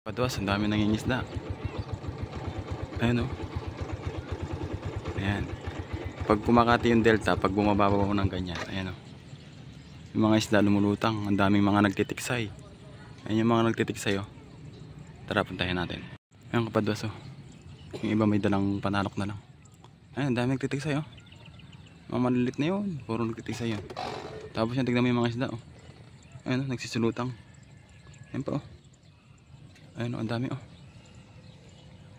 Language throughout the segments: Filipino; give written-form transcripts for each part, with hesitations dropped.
Paduas, ang dami nangingisda. Ayan o. Ayan. Pag kumakati yung delta, pag bumababaw ng ganyan, ayan o. Yung mga isda lumulutang, ang daming mga nagtitiksay. Ayan yung mga nagtitiksay o. Tara, puntahin natin. Ayan kapaduas o. Yung iba may dalang panalok na lang. Ayan, ang dami nagtitiksay o. Mga malilit na yun, puro nagtitiksay yun. Tapos yan, tignan mo yung mga isda o. Ayan o, nagsisulutang. Ayan pa o. Ayan o, ang dami o.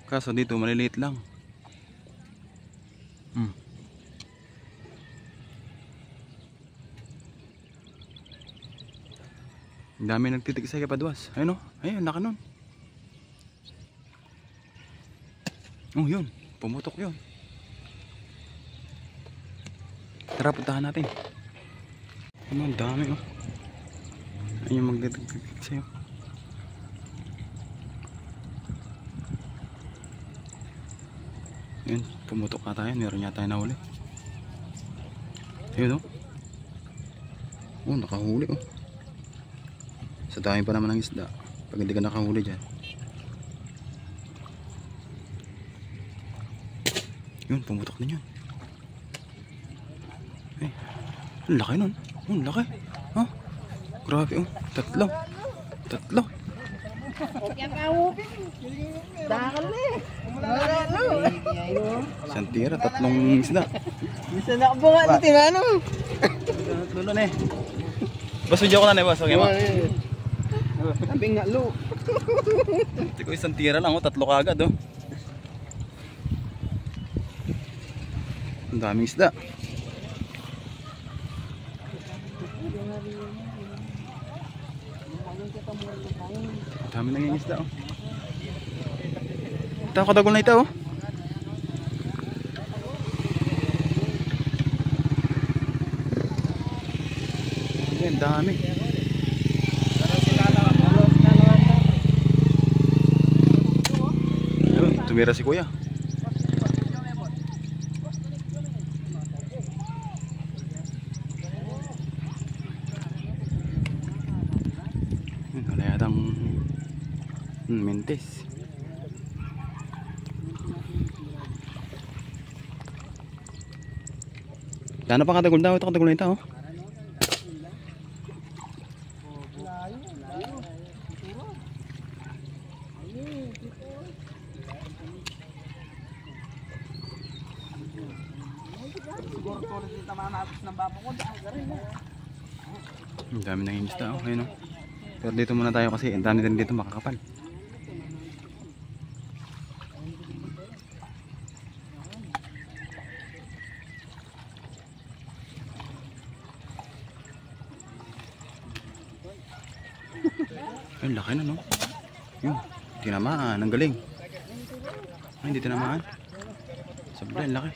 Kaso dito maliliit lang. Ang dami nagtitiksay kapaduas. Ayun o, ayun, laki nun. Oh yun, pumutok yun. Tara, puntahan natin. Ano, ang dami o. Ayun yung magtitiksay o. Ayun, pumutok ata yan. Meron yata yung nahuli. Ayun o. Oh, nakahuli o. Sa dami pa naman ng isda. Pag hindi ka nakahuli dyan. Yun, pumutok din yun. Ay, ang laki nun. Oh, ang laki. Oh, grabe oh. Tatlo. Santira, tatlong isda. Bisa na ba nga natin ano? Tulo na eh. Boss, video ko na na boss. Okay mo? Sabi nga lo. Hindi ko isang tira lang oh. Tatlo kagad oh. Ang daming isda. Ang dami nang isda oh. Ito, kadagol na ito oh. Ang dami. Ayun, tumira si kuya. Wala yatang mintis. Dano pa katagol daw. Ito katagol na ito oh. Ang dami nang isda oh. Ayun oh. Pero dito muna tayo kasi ang dami din dito makakapal. Ayun, laki na no. Yun, tinamaan, ang galing. Ay, hindi tinamaan. Sablay, laki.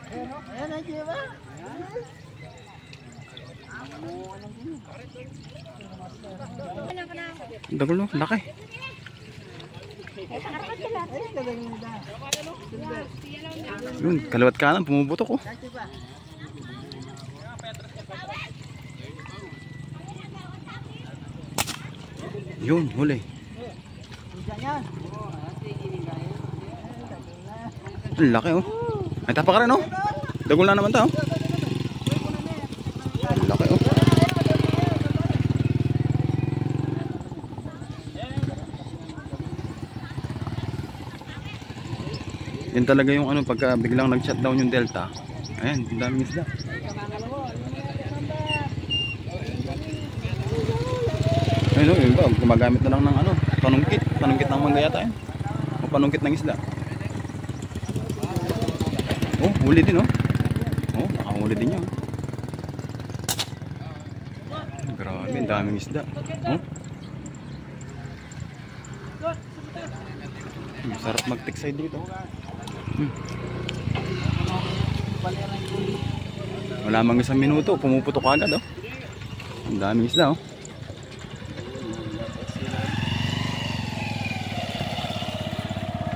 Ayan ang diba? Dagol no, laki. Yun, kaliwat kanan, pumuputok oh. Yun, huli. Ang laki oh. Ay, tapa ka rin oh. Dagol na naman to oh. Ang laki oh. Yan talaga yung ano, pagka biglang nag-shutdown yung delta. Ayan, ang daming isda. Ayun, yun ba, gumagamit na lang ng ano, panungkit ng mangga yata yun. O panungkit ng isda. Oh, huli din oh. Oh, nakahuli din niya. Grabe, ang daming isda. Oh. Sarap mag-tiksay dito. Wala mang isang minuto, pumuputok agad oh. Ang daming isda oh.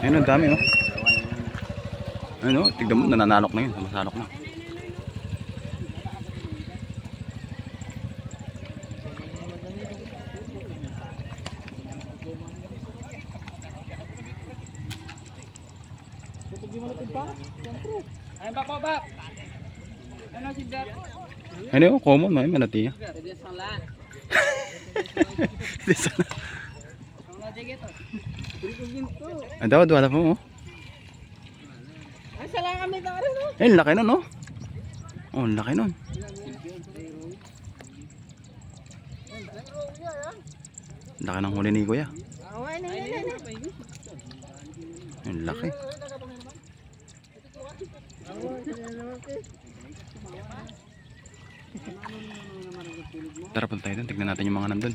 Ayun, ang dami oh. Ayun oh, tignan mo, nananalok na yun, sumasalok na. Ayun ba po ba? Ano si Dad? Ano, common, may manati. Pwede sa lahat. Ang nadigit oh. Ang daw, wala po, oh. Ay, sa lang kami taro no? Eh, laki nun, oh. Oh, laki nun. Laki ng huli ni Kuya. Ang laki. Tara, punta tayo doon. Tignan natin yung mga nandun.